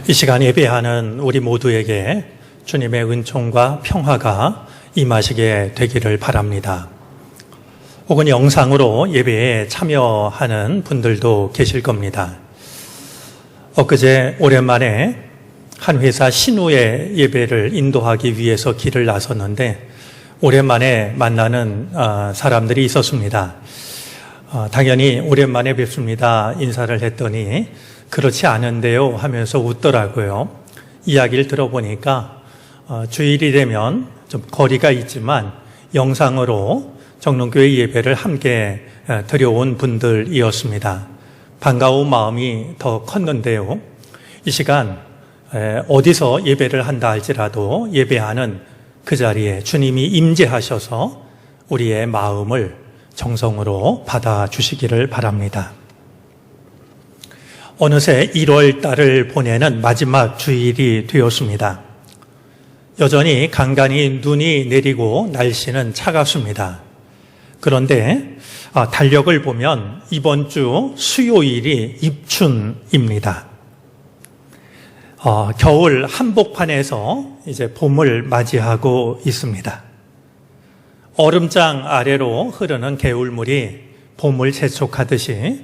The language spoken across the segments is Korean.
이 시간 예배하는 우리 모두에게 주님의 은총과 평화가 임하시게 되기를 바랍니다. 혹은 영상으로 예배에 참여하는 분들도 계실 겁니다. 엊그제 오랜만에 한 회사 신우의 예배를 인도하기 위해서 길을 나섰는데 오랜만에 만나는 사람들이 있었습니다. 당연히 오랜만에 뵙습니다 인사를 했더니 그렇지 않은데요 하면서 웃더라고요. 이야기를 들어보니까 주일이 되면 좀 거리가 있지만 영상으로 정릉교회 예배를 함께 드려온 분들이었습니다. 반가운 마음이 더 컸는데요. 이 시간 어디서 예배를 한다 할지라도 예배하는 그 자리에 주님이 임재하셔서 우리의 마음을 정성으로 받아주시기를 바랍니다. 어느새 1월 달을 보내는 마지막 주일이 되었습니다. 여전히 간간히 눈이 내리고 날씨는 차갑습니다. 그런데 달력을 보면 이번 주 수요일이 입춘입니다. 겨울 한복판에서 이제 봄을 맞이하고 있습니다. 얼음장 아래로 흐르는 개울물이 봄을 재촉하듯이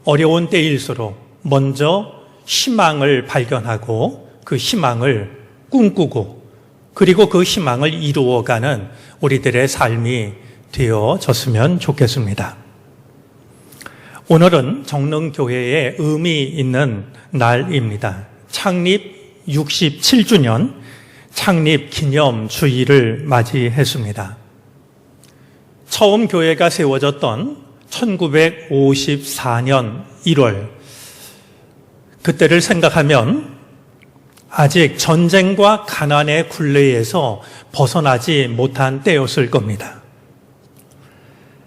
어려운 때일수록 먼저 희망을 발견하고 그 희망을 꿈꾸고 그리고 그 희망을 이루어가는 우리들의 삶이 되어졌으면 좋겠습니다. 오늘은 정릉교회의 의미 있는 날입니다. 창립 67주년 창립 기념 주일을 맞이했습니다. 처음 교회가 세워졌던 1954년 1월 그때를 생각하면 아직 전쟁과 가난의 굴레에서 벗어나지 못한 때였을 겁니다.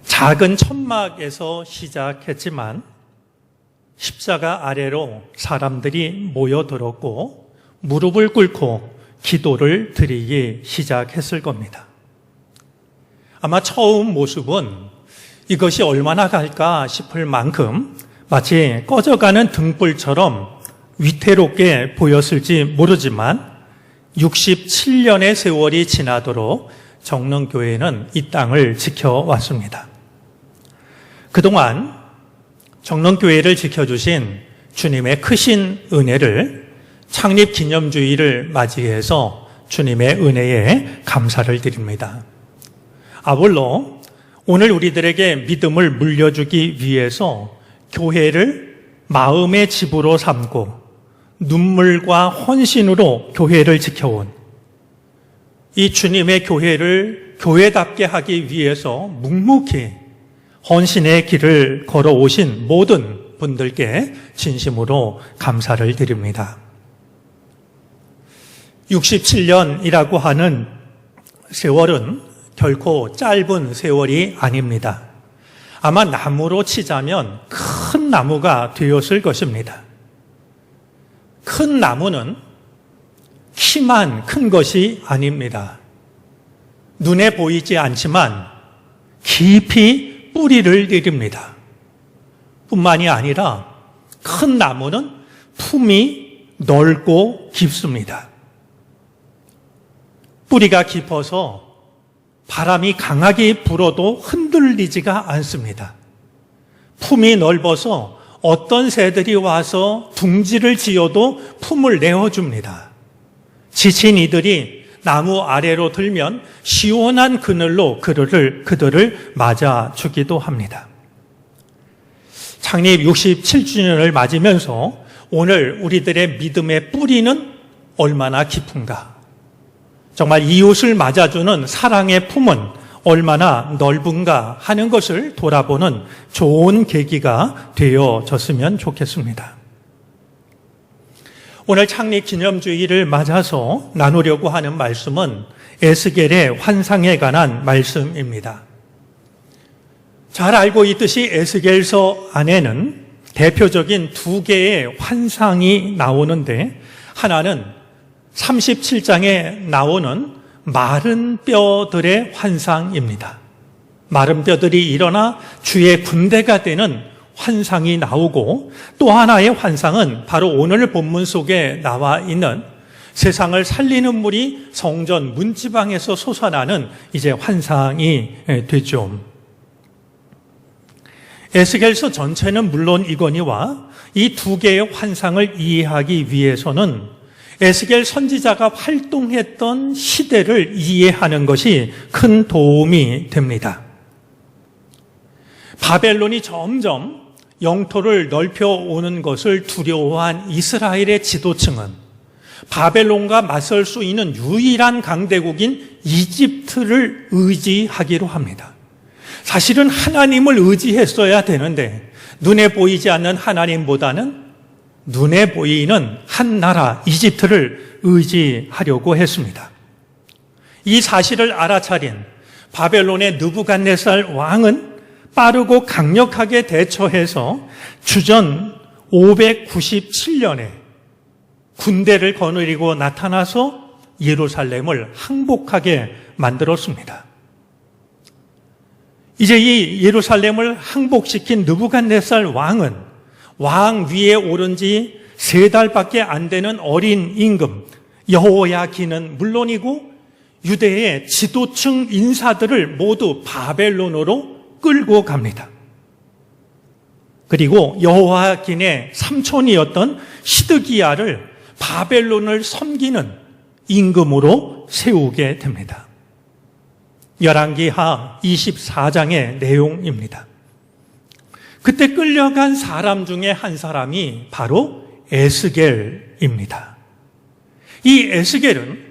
작은 천막에서 시작했지만 십자가 아래로 사람들이 모여들었고 무릎을 꿇고 기도를 드리기 시작했을 겁니다. 아마 처음 모습은 이것이 얼마나 갈까 싶을 만큼 마치 꺼져가는 등불처럼 위태롭게 보였을지 모르지만 67년의 세월이 지나도록 정릉교회는 이 땅을 지켜왔습니다. 그동안 정릉교회를 지켜주신 주님의 크신 은혜를 창립 기념주일을 맞이해서 주님의 은혜에 감사를 드립니다. 아울러 오늘 우리들에게 믿음을 물려주기 위해서 교회를 마음의 집으로 삼고 눈물과 헌신으로 교회를 지켜온 이 주님의 교회를 교회답게 하기 위해서 묵묵히 헌신의 길을 걸어오신 모든 분들께 진심으로 감사를 드립니다. 67년이라고 하는 세월은 결코 짧은 세월이 아닙니다. 아마 나무로 치자면 큰 나무가 되었을 것입니다. 큰 나무는 키만 큰 것이 아닙니다. 눈에 보이지 않지만 깊이 뿌리를 내립니다. 뿐만이 아니라 큰 나무는 품이 넓고 깊습니다. 뿌리가 깊어서 바람이 강하게 불어도 흔들리지가 않습니다. 품이 넓어서 어떤 새들이 와서 둥지를 지어도 품을 내어줍니다. 지친 이들이 나무 아래로 들면 시원한 그늘로 그들을 맞아주기도 합니다. 창립 67주년을 맞으면서 오늘 우리들의 믿음의 뿌리는 얼마나 깊은가? 정말 이웃을 맞아주는 사랑의 품은 얼마나 넓은가 하는 것을 돌아보는 좋은 계기가 되어졌으면 좋겠습니다. 오늘 창립 기념주일을 맞아서 나누려고 하는 말씀은 에스겔의 환상에 관한 말씀입니다. 잘 알고 있듯이 에스겔서 안에는 대표적인 두 개의 환상이 나오는데 하나는 37장에 나오는 마른 뼈들의 환상입니다. 마른 뼈들이 일어나 주의 군대가 되는 환상이 나오고, 또 하나의 환상은 바로 오늘 본문 속에 나와 있는 세상을 살리는 물이 성전 문지방에서 솟아나는 이제 환상이 되죠. 에스겔서 전체는 물론 이거니와 이 두 개의 환상을 이해하기 위해서는 에스겔 선지자가 활동했던 시대를 이해하는 것이 큰 도움이 됩니다. 바벨론이 점점 영토를 넓혀오는 것을 두려워한 이스라엘의 지도층은 바벨론과 맞설 수 있는 유일한 강대국인 이집트를 의지하기로 합니다. 사실은 하나님을 의지했어야 되는데 눈에 보이지 않는 하나님보다는 눈에 보이는 한 나라 이집트를 의지하려고 했습니다. 이 사실을 알아차린 바벨론의 느부갓네살 왕은 빠르고 강력하게 대처해서 주전 597년에 군대를 거느리고 나타나서 예루살렘을 항복하게 만들었습니다. 이제 이 예루살렘을 항복시킨 느부갓네살 왕은 왕 위에 오른 지 3달밖에 안 되는 어린 임금 여호야긴은 물론이고 유대의 지도층 인사들을 모두 바벨론으로 끌고 갑니다. 그리고 여호야긴의 삼촌이었던 시드기야를 바벨론을 섬기는 임금으로 세우게 됩니다. 열왕기하 24장의 내용입니다. 그때 끌려간 사람 중에 한 사람이 바로 에스겔입니다. 이 에스겔은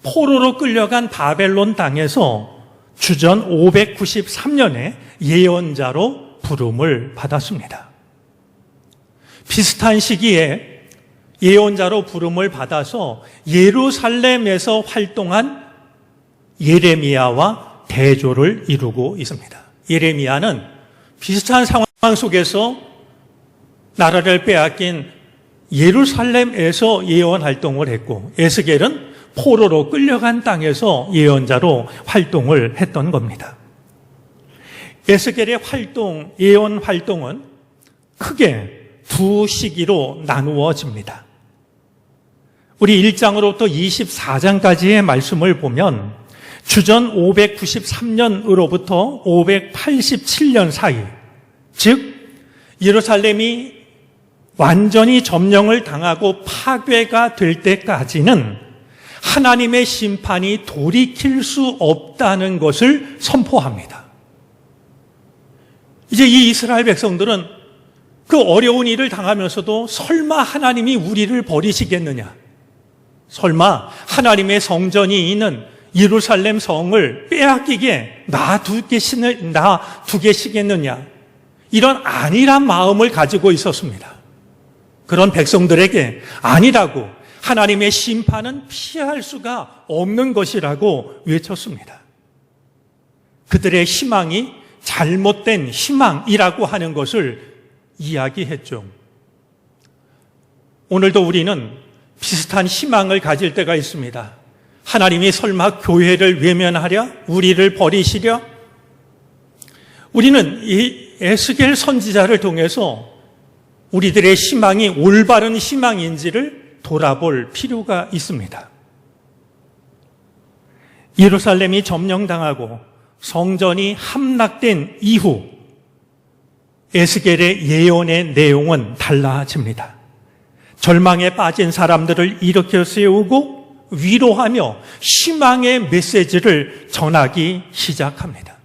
포로로 끌려간 바벨론 땅에서 주전 593년에 예언자로 부름을 받았습니다. 비슷한 시기에 예언자로 부름을 받아서 예루살렘에서 활동한 예레미야와 대조를 이루고 있습니다. 예레미야는 비슷한 상황 속에서 나라를 빼앗긴 예루살렘에서 예언 활동을 했고, 에스겔은 포로로 끌려간 땅에서 예언자로 활동을 했던 겁니다. 에스겔의 예언 활동은 크게 두 시기로 나누어집니다. 우리 1장으로부터 24장까지의 말씀을 보면 주전 593년으로부터 587년 사이, 즉 예루살렘이 완전히 점령을 당하고 파괴가 될 때까지는 하나님의 심판이 돌이킬 수 없다는 것을 선포합니다. 이제 이 이스라엘 백성들은 그 어려운 일을 당하면서도 설마 하나님이 우리를 버리시겠느냐? 설마 하나님의 성전이 있는 예루살렘 성을 빼앗기게 놔두겠느냐? 이런 안일한 마음을 가지고 있었습니다. 그런 백성들에게 아니라고, 하나님의 심판은 피할 수가 없는 것이라고 외쳤습니다. 그들의 희망이 잘못된 희망이라고 하는 것을 이야기했죠. 오늘도 우리는 비슷한 희망을 가질 때가 있습니다. 하나님이 설마 교회를 외면하랴? 우리를 버리시랴? 우리는 이 에스겔 선지자를 통해서 우리들의 희망이 올바른 희망인지를 돌아볼 필요가 있습니다. 예루살렘이 점령당하고 성전이 함락된 이후 에스겔의 예언의 내용은 달라집니다. 절망에 빠진 사람들을 일으켜 세우고 위로하며 희망의 메시지를 전하기 시작합니다.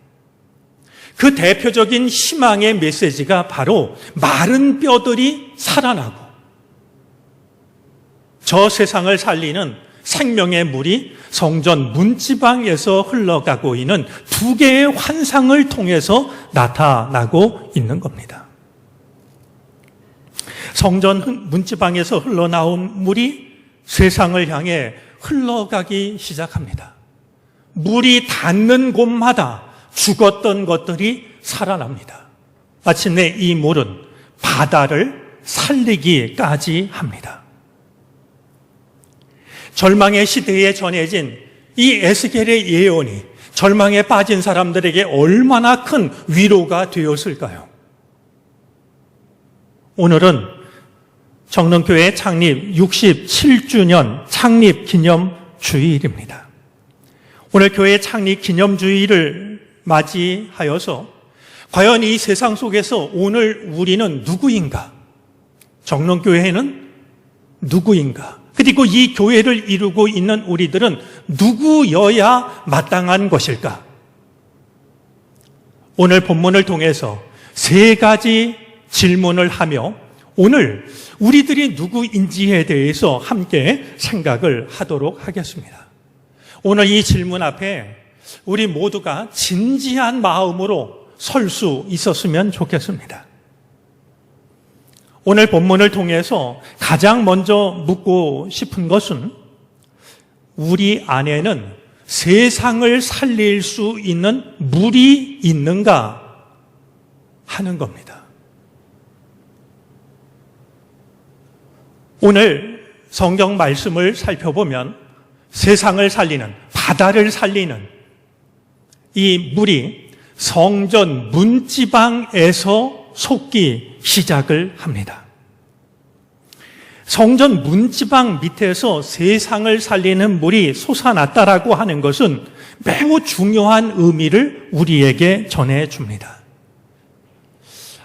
그 대표적인 희망의 메시지가 바로 마른 뼈들이 살아나고 저 세상을 살리는 생명의 물이 성전 문지방에서 흘러가고 있는 두 개의 환상을 통해서 나타나고 있는 겁니다. 성전 문지방에서 흘러나온 물이 세상을 향해 흘러가기 시작합니다. 물이 닿는 곳마다 죽었던 것들이 살아납니다. 마침내 이 물은 바다를 살리기까지 합니다. 절망의 시대에 전해진 이 에스겔의 예언이 절망에 빠진 사람들에게 얼마나 큰 위로가 되었을까요? 오늘은 정릉교회 창립 67주년 창립 기념 주일입니다. 오늘 교회 창립 기념 주일을 맞이하여서 과연 이 세상 속에서 오늘 우리는 누구인가? 정릉교회는 누구인가? 그리고 이 교회를 이루고 있는 우리들은 누구여야 마땅한 것일까? 오늘 본문을 통해서 세 가지 질문을 하며 오늘 우리들이 누구인지에 대해서 함께 생각을 하도록 하겠습니다. 오늘 이 질문 앞에 우리 모두가 진지한 마음으로 설 수 있었으면 좋겠습니다. 오늘 본문을 통해서 가장 먼저 묻고 싶은 것은 우리 안에는 세상을 살릴 수 있는 물이 있는가 하는 겁니다. 오늘 성경 말씀을 살펴보면 세상을 살리는, 바다를 살리는 이 물이 성전 문지방에서 솟기 시작을 합니다. 성전 문지방 밑에서 세상을 살리는 물이 솟아났다라고 하는 것은 매우 중요한 의미를 우리에게 전해줍니다.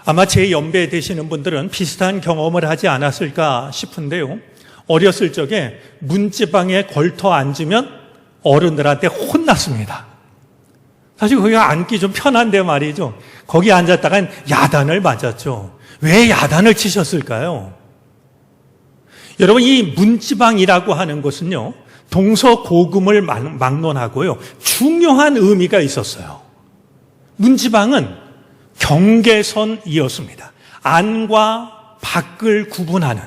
아마 제 연배 되시는 분들은 비슷한 경험을 하지 않았을까 싶은데요. 어렸을 적에 문지방에 걸터 앉으면 어른들한테 혼났습니다. 사실 거기가 앉기 좀 편한데 말이죠. 거기 앉았다간 야단을 맞았죠. 왜 야단을 치셨을까요? 여러분, 이 문지방이라고 하는 것은요, 동서고금을 막론하고요, 중요한 의미가 있었어요. 문지방은 경계선이었습니다. 안과 밖을 구분하는,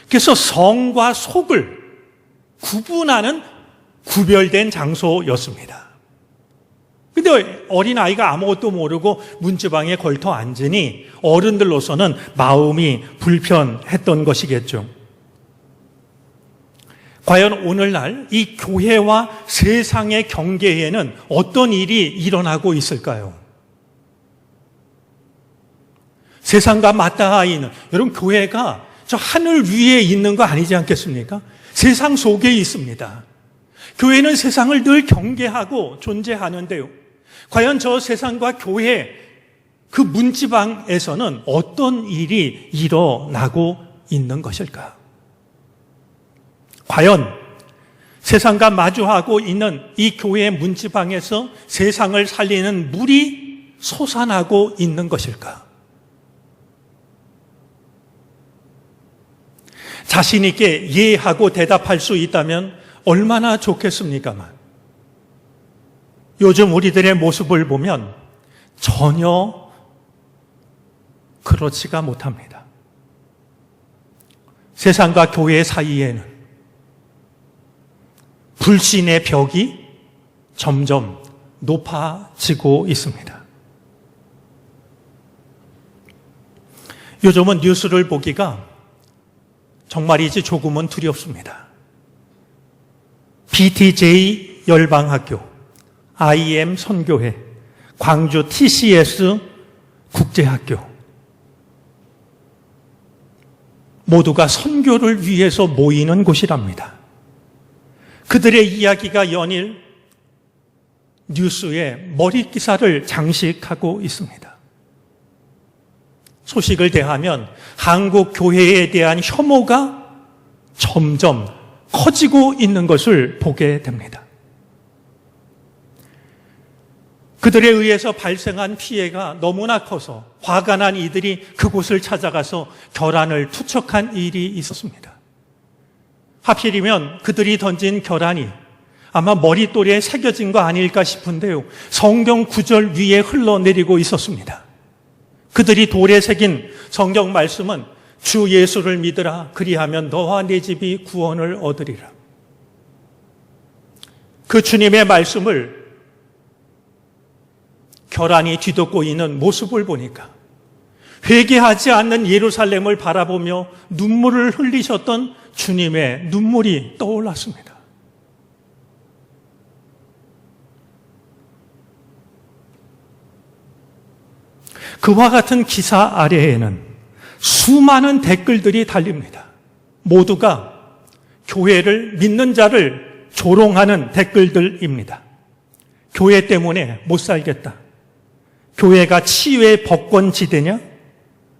그래서 성과 속을 구분하는 구별된 장소였습니다. 근데 어린아이가 아무것도 모르고 문지방에 걸터 앉으니 어른들로서는 마음이 불편했던 것이겠죠. 과연 오늘날 이 교회와 세상의 경계에는 어떤 일이 일어나고 있을까요? 세상과 맞닿아 있는, 여러분, 교회가 저 하늘 위에 있는 거 아니지 않겠습니까? 세상 속에 있습니다. 교회는 세상을 늘 경계하고 존재하는데요. 과연 저 세상과 교회, 그 문지방에서는 어떤 일이 일어나고 있는 것일까? 과연 세상과 마주하고 있는 이 교회의 문지방에서 세상을 살리는 물이 솟아나고 있는 것일까? 자신 있게 예하고 대답할 수 있다면 얼마나 좋겠습니까만, 요즘 우리들의 모습을 보면 전혀 그렇지가 못합니다. 세상과 교회 사이에는 불신의 벽이 점점 높아지고 있습니다. 요즘은 뉴스를 보기가 정말이지 조금은 두렵습니다. BTJ 열방학교, IM 선교회, 광주 TCS 국제학교, 모두가 선교를 위해서 모이는 곳이랍니다. 그들의 이야기가 연일 뉴스에 머릿기사를 장식하고 있습니다. 소식을 대하면 한국 교회에 대한 혐오가 점점 커지고 있는 것을 보게 됩니다. 그들에 의해서 발생한 피해가 너무나 커서 화가 난 이들이 그곳을 찾아가서 결함을 투척한 일이 있었습니다. 하필이면 그들이 던진 결함이 아마 머릿돌에 새겨진 거 아닐까 싶은데요, 성경 구절 위에 흘러내리고 있었습니다. 그들이 돌에 새긴 성경 말씀은 주 예수를 믿으라, 그리하면 너와 네 집이 구원을 얻으리라. 그 주님의 말씀을 결함이 뒤덮고 있는 모습을 보니까 회개하지 않는 예루살렘을 바라보며 눈물을 흘리셨던 주님의 눈물이 떠올랐습니다. 그와 같은 기사 아래에는 수많은 댓글들이 달립니다. 모두가 교회를 믿는 자를 조롱하는 댓글들입니다. 교회 때문에 못 살겠다. 교회가 치유의 법권지대냐?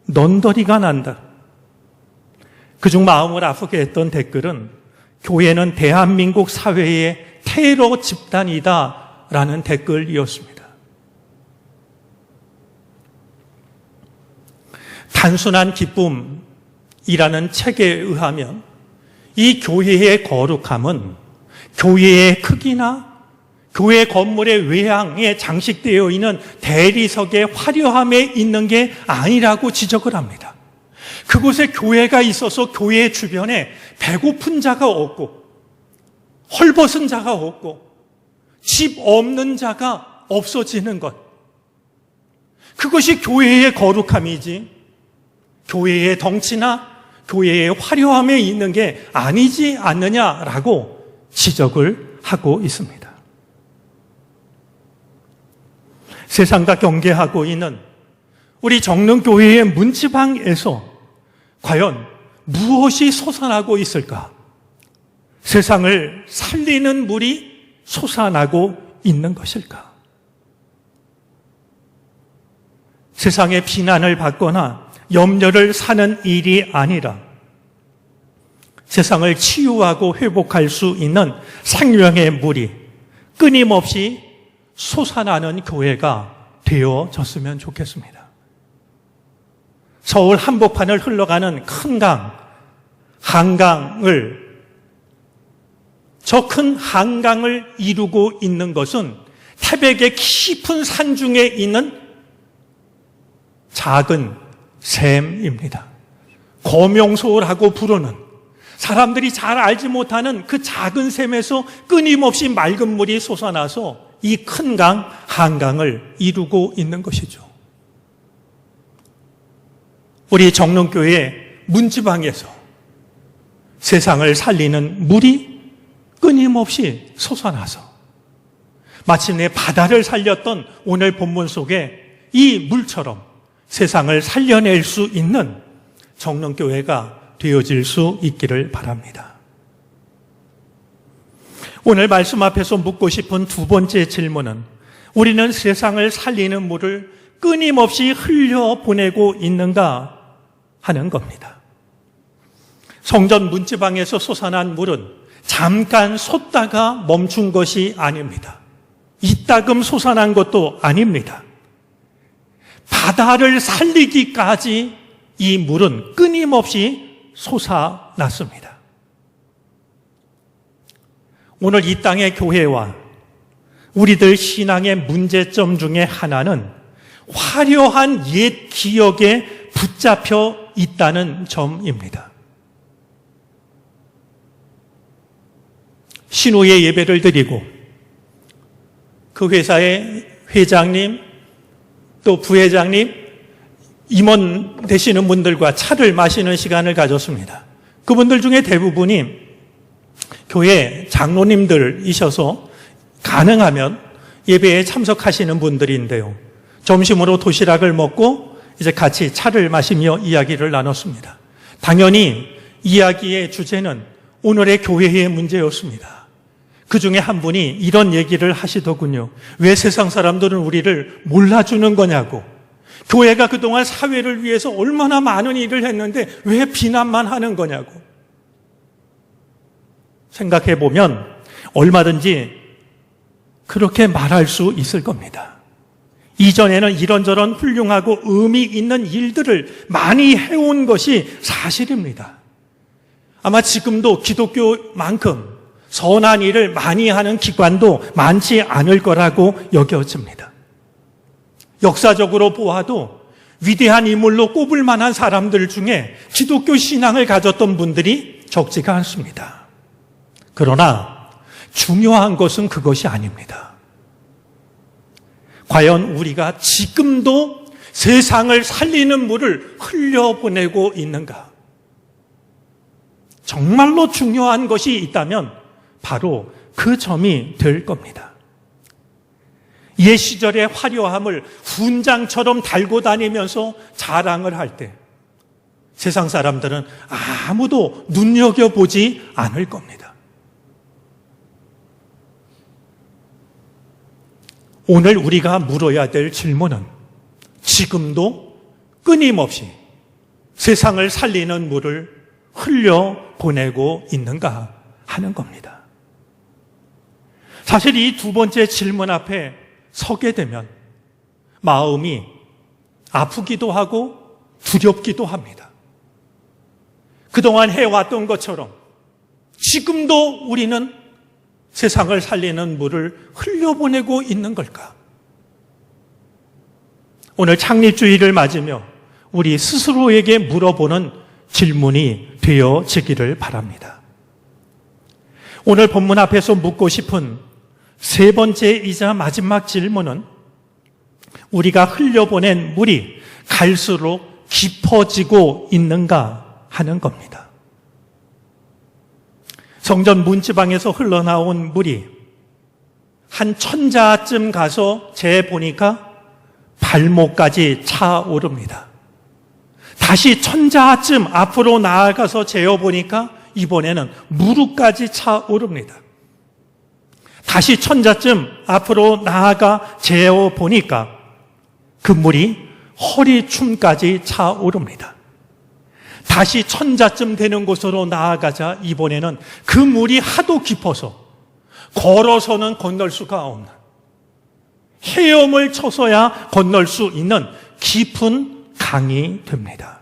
넌더리가 난다. 그중 마음을 아프게 했던 댓글은 교회는 대한민국 사회의 테러 집단이다 라는 댓글이었습니다. 단순한 기쁨이라는 책에 의하면 이 교회의 거룩함은 교회의 크기나 교회 건물의 외양에 장식되어 있는 대리석의 화려함에 있는 게 아니라고 지적을 합니다. 그곳에 교회가 있어서 교회 주변에 배고픈 자가 없고 헐벗은 자가 없고 집 없는 자가 없어지는 것. 그것이 교회의 거룩함이지 교회의 덩치나 교회의 화려함에 있는 게 아니지 않느냐라고 지적을 하고 있습니다. 세상과 경계하고 있는 우리 정릉교회의 문지방에서 과연 무엇이 솟아나고 있을까? 세상을 살리는 물이 솟아나고 있는 것일까? 세상의 비난을 받거나 염려를 사는 일이 아니라 세상을 치유하고 회복할 수 있는 생명의 물이 끊임없이 솟아나는 교회가 되어졌으면 좋겠습니다. 서울 한복판을 흘러가는 큰 강, 한강을 저 큰 한강을 이루고 있는 것은 태백의 깊은 산중에 있는 작은 샘입니다. 거명소라고 부르는 사람들이 잘 알지 못하는 그 작은 샘에서 끊임없이 맑은 물이 솟아나서 이 큰 강, 한강을 이루고 있는 것이죠. 우리 정릉교회 문지방에서 세상을 살리는 물이 끊임없이 솟아나서 마침내 바다를 살렸던 오늘 본문 속에 이 물처럼 세상을 살려낼 수 있는 정릉교회가 되어질 수 있기를 바랍니다. 오늘 말씀 앞에서 묻고 싶은 두 번째 질문은 우리는 세상을 살리는 물을 끊임없이 흘려보내고 있는가 하는 겁니다. 성전 문지방에서 솟아난 물은 잠깐 솟다가 멈춘 것이 아닙니다. 이따금 솟아난 것도 아닙니다. 바다를 살리기까지 이 물은 끊임없이 솟아났습니다. 오늘 이 땅의 교회와 우리들 신앙의 문제점 중에 하나는 화려한 옛 기억에 붙잡혀 있다는 점입니다. 신우의 예배를 드리고 그 회사의 회장님 또 부회장님 임원 되시는 분들과 차를 마시는 시간을 가졌습니다. 그분들 중에 대부분이 교회 장로님들이셔서 가능하면 예배에 참석하시는 분들인데요. 점심으로 도시락을 먹고 이제 같이 차를 마시며 이야기를 나눴습니다. 당연히 이야기의 주제는 오늘의 교회의 문제였습니다. 그 중에 한 분이 이런 얘기를 하시더군요. 왜 세상 사람들은 우리를 몰라주는 거냐고. 교회가 그동안 사회를 위해서 얼마나 많은 일을 했는데 왜 비난만 하는 거냐고. 생각해 보면 얼마든지 그렇게 말할 수 있을 겁니다. 이전에는 이런저런 훌륭하고 의미 있는 일들을 많이 해온 것이 사실입니다. 아마 지금도 기독교만큼 선한 일을 많이 하는 기관도 많지 않을 거라고 여겨집니다. 역사적으로 보아도 위대한 인물로 꼽을 만한 사람들 중에 기독교 신앙을 가졌던 분들이 적지가 않습니다. 그러나 중요한 것은 그것이 아닙니다. 과연 우리가 지금도 세상을 살리는 물을 흘려보내고 있는가? 정말로 중요한 것이 있다면 바로 그 점이 될 겁니다. 옛 시절의 화려함을 훈장처럼 달고 다니면서 자랑을 할 때 세상 사람들은 아무도 눈여겨보지 않을 겁니다. 오늘 우리가 물어야 될 질문은 지금도 끊임없이 세상을 살리는 물을 흘려보내고 있는가 하는 겁니다. 사실 이 두 번째 질문 앞에 서게 되면 마음이 아프기도 하고 두렵기도 합니다. 그동안 해왔던 것처럼 지금도 우리는 세상을 살리는 물을 흘려보내고 있는 걸까? 오늘 창립주의를 맞으며 우리 스스로에게 물어보는 질문이 되어지기를 바랍니다. 오늘 본문 앞에서 묻고 싶은 세 번째이자 마지막 질문은 우리가 흘려보낸 물이 갈수록 깊어지고 있는가 하는 겁니다. 성전 문지방에서 흘러나온 물이 한 천자쯤 가서 재보니까 발목까지 차오릅니다. 다시 천자쯤 앞으로 나아가서 재어보니까 이번에는 무릎까지 차오릅니다. 다시 천자쯤 앞으로 나아가 재어보니까 그 물이 허리춤까지 차오릅니다. 다시 천자쯤 되는 곳으로 나아가자 이번에는 그 물이 하도 깊어서 걸어서는 건널 수가 없는, 헤엄을 쳐서야 건널 수 있는 깊은 강이 됩니다.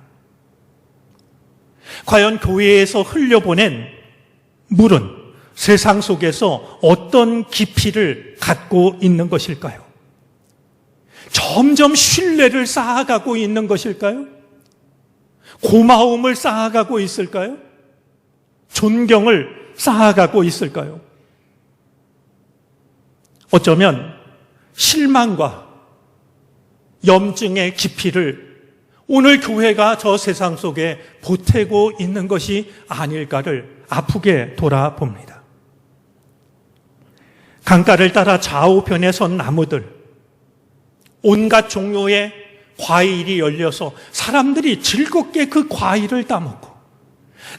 과연 교회에서 흘려보낸 물은 세상 속에서 어떤 깊이를 갖고 있는 것일까요? 점점 신뢰를 쌓아가고 있는 것일까요? 고마움을 쌓아가고 있을까요? 존경을 쌓아가고 있을까요? 어쩌면 실망과 염증의 깊이를 오늘 교회가 저 세상 속에 보태고 있는 것이 아닐까를 아프게 돌아봅니다. 강가를 따라 좌우편에 선 나무들, 온갖 종류의 과일이 열려서 사람들이 즐겁게 그 과일을 따먹고,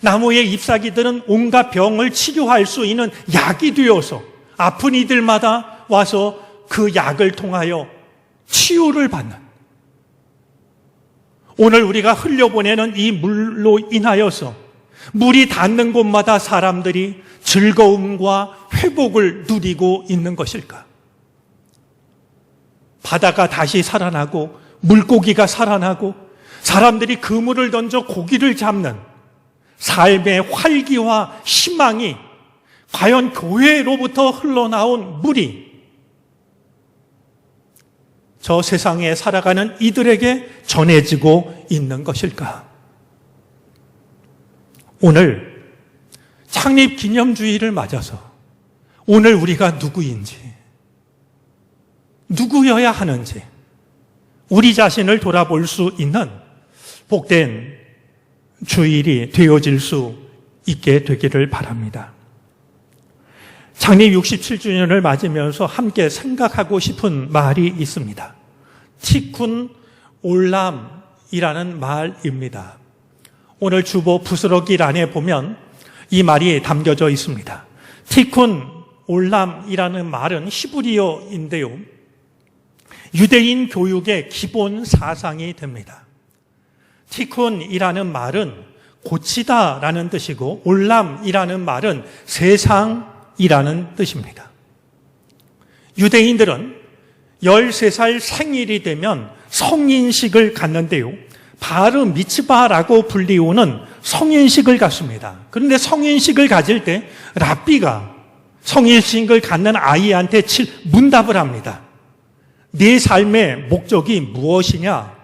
나무의 잎사귀들은 온갖 병을 치료할 수 있는 약이 되어서 아픈 이들마다 와서 그 약을 통하여 치유를 받는, 오늘 우리가 흘려보내는 이 물로 인하여서 물이 닿는 곳마다 사람들이 즐거움과 회복을 누리고 있는 것일까? 바다가 다시 살아나고 물고기가 살아나고 사람들이 그물을 던져 고기를 잡는 삶의 활기와 희망이 과연 교회로부터 흘러나온 물이 저 세상에 살아가는 이들에게 전해지고 있는 것일까? 오늘 창립 기념주의를 맞아서 오늘 우리가 누구인지, 누구여야 하는지 우리 자신을 돌아볼 수 있는 복된 주일이 되어질 수 있게 되기를 바랍니다. 창립 67주년을 맞으면서 함께 생각하고 싶은 말이 있습니다. 티쿤 올람이라는 말입니다. 오늘 주보 부스러기란에 보면 이 말이 담겨져 있습니다. 티쿤 올람이라는 말은 히브리어인데요, 유대인 교육의 기본 사상이 됩니다. 티쿤이라는 말은 고치다라는 뜻이고 올람이라는 말은 세상이라는 뜻입니다. 유대인들은 13살 생일이 되면 성인식을 갖는데요, 바르 미츠바라고 불리우는 성인식을 갖습니다. 그런데 성인식을 가질 때 랍비가 성인식을 갖는 아이한테 문답을 합니다. 네 삶의 목적이 무엇이냐?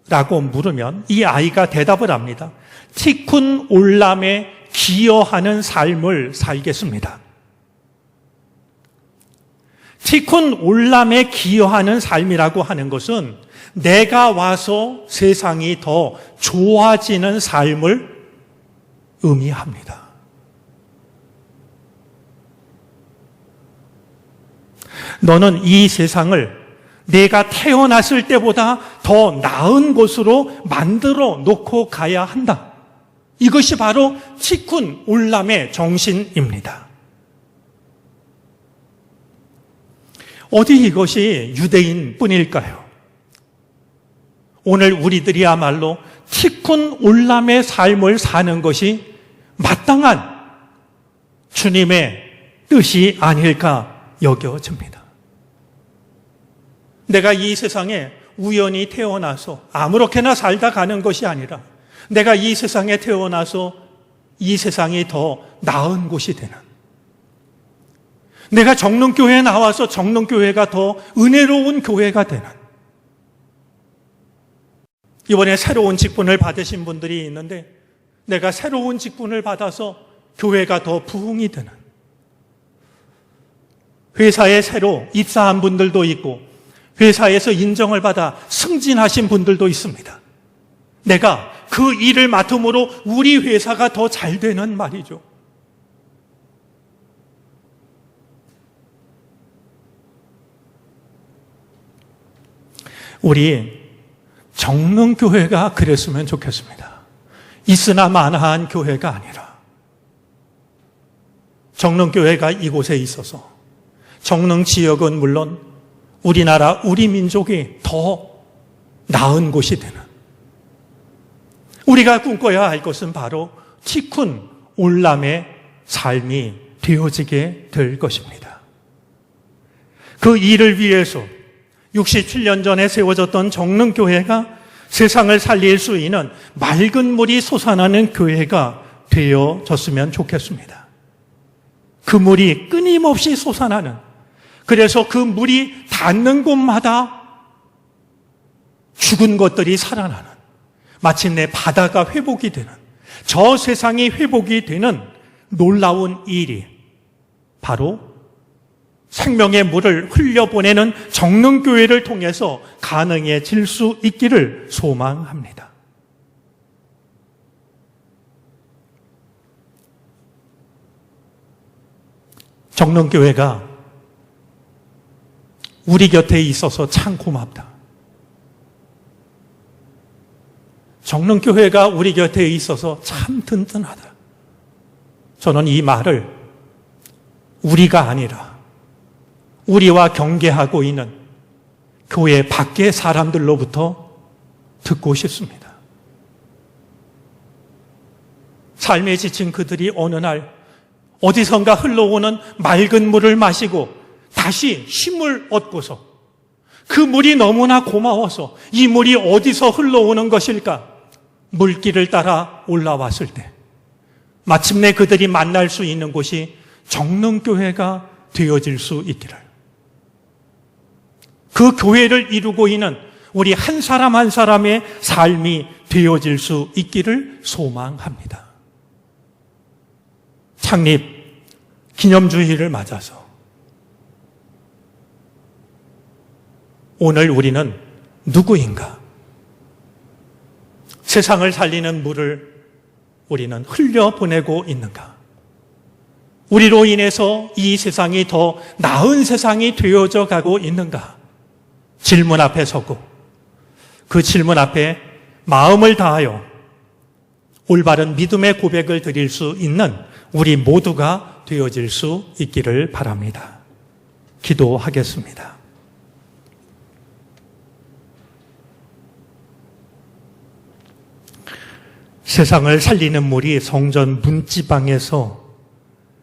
라고 물으면 이 아이가 대답을 합니다. 티쿤 올람에 기여하는 삶을 살겠습니다. 티쿤 올람에 기여하는 삶이라고 하는 것은 내가 와서 세상이 더 좋아지는 삶을 의미합니다. 너는 이 세상을 내가 태어났을 때보다 더 나은 곳으로 만들어 놓고 가야 한다. 이것이 바로 티쿤 올람의 정신입니다. 어디 이것이 유대인뿐일까요? 오늘 우리들이야말로 티쿤 올람의 삶을 사는 것이 마땅한 주님의 뜻이 아닐까 여겨집니다. 내가 이 세상에 우연히 태어나서 아무렇게나 살다 가는 것이 아니라 내가 이 세상에 태어나서 이 세상이 더 나은 곳이 되는, 내가 정릉교회에 나와서 정릉교회가 더 은혜로운 교회가 되는, 이번에 새로운 직분을 받으신 분들이 있는데 내가 새로운 직분을 받아서 교회가 더 부흥이 되는, 회사에 새로 입사한 분들도 있고 회사에서 인정을 받아 승진하신 분들도 있습니다. 내가 그 일을 맡음으로 우리 회사가 더 잘 되는 말이죠. 우리 정릉교회가 그랬으면 좋겠습니다. 있으나 마나한 교회가 아니라 정릉교회가 이곳에 있어서 정릉 지역은 물론 우리나라, 우리 민족이 더 나은 곳이 되는, 우리가 꿈꿔야 할 것은 바로 티쿤 올람의 삶이 되어지게 될 것입니다. 그 일을 위해서 67년 전에 세워졌던 정릉교회가 세상을 살릴 수 있는 맑은 물이 솟아나는 교회가 되어졌으면 좋겠습니다. 그 물이 끊임없이 솟아나는, 그래서 그 물이 닿는 곳마다 죽은 것들이 살아나는, 마침내 바다가 회복이 되는, 저 세상이 회복이 되는 놀라운 일이 바로 생명의 물을 흘려보내는 정릉교회를 통해서 가능해질 수 있기를 소망합니다. 정릉교회가 우리 곁에 있어서 참 고맙다. 정릉교회가 우리 곁에 있어서 참 든든하다. 저는 이 말을 우리가 아니라 우리와 경계하고 있는 교회 밖의 사람들로부터 듣고 싶습니다. 삶에 지친 그들이 어느 날 어디선가 흘러오는 맑은 물을 마시고 다시 힘을 얻고서 그 물이 너무나 고마워서 이 물이 어디서 흘러오는 것일까? 물길을 따라 올라왔을 때 마침내 그들이 만날 수 있는 곳이 정릉교회가 되어질 수 있기를, 그 교회를 이루고 있는 우리 한 사람 한 사람의 삶이 되어질 수 있기를 소망합니다. 창립 기념주의를 맞아서 오늘 우리는 누구인가? 세상을 살리는 물을 우리는 흘려보내고 있는가? 우리로 인해서 이 세상이 더 나은 세상이 되어져 가고 있는가? 질문 앞에 서고 그 질문 앞에 마음을 다하여 올바른 믿음의 고백을 드릴 수 있는 우리 모두가 되어질 수 있기를 바랍니다. 기도하겠습니다. 세상을 살리는 물이 성전 문지방에서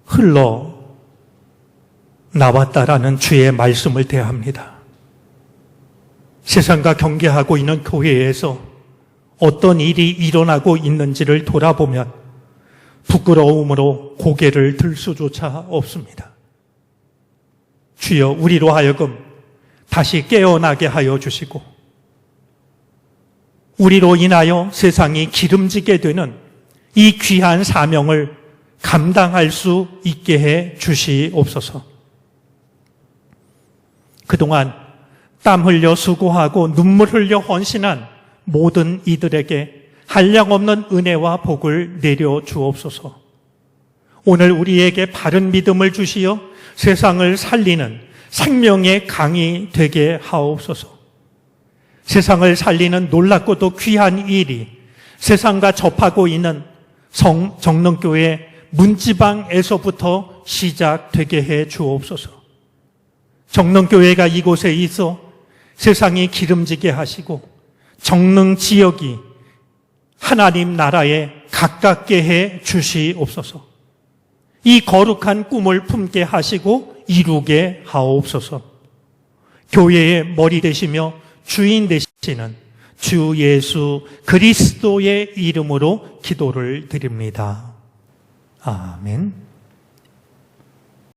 흘러 나왔다라는 주의 말씀을 대합니다. 세상과 경계하고 있는 교회에서 어떤 일이 일어나고 있는지를 돌아보면 부끄러움으로 고개를 들 수조차 없습니다. 주여, 우리로 하여금 다시 깨어나게 하여 주시고 우리로 인하여 세상이 기름지게 되는 이 귀한 사명을 감당할 수 있게 해 주시옵소서. 그동안 땀 흘려 수고하고 눈물 흘려 헌신한 모든 이들에게 한량없는 은혜와 복을 내려 주옵소서. 오늘 우리에게 바른 믿음을 주시어 세상을 살리는 생명의 강이 되게 하옵소서. 세상을 살리는 놀랍고도 귀한 일이 세상과 접하고 있는 정릉교회 문지방에서부터 시작되게 해 주옵소서. 정릉교회가 이곳에 있어 세상이 기름지게 하시고 정릉 지역이 하나님 나라에 가깝게 해 주시옵소서. 이 거룩한 꿈을 품게 하시고 이루게 하옵소서. 교회의 머리 되시며 주인 되시는 주 예수 그리스도의 이름으로 기도를 드립니다. 아멘.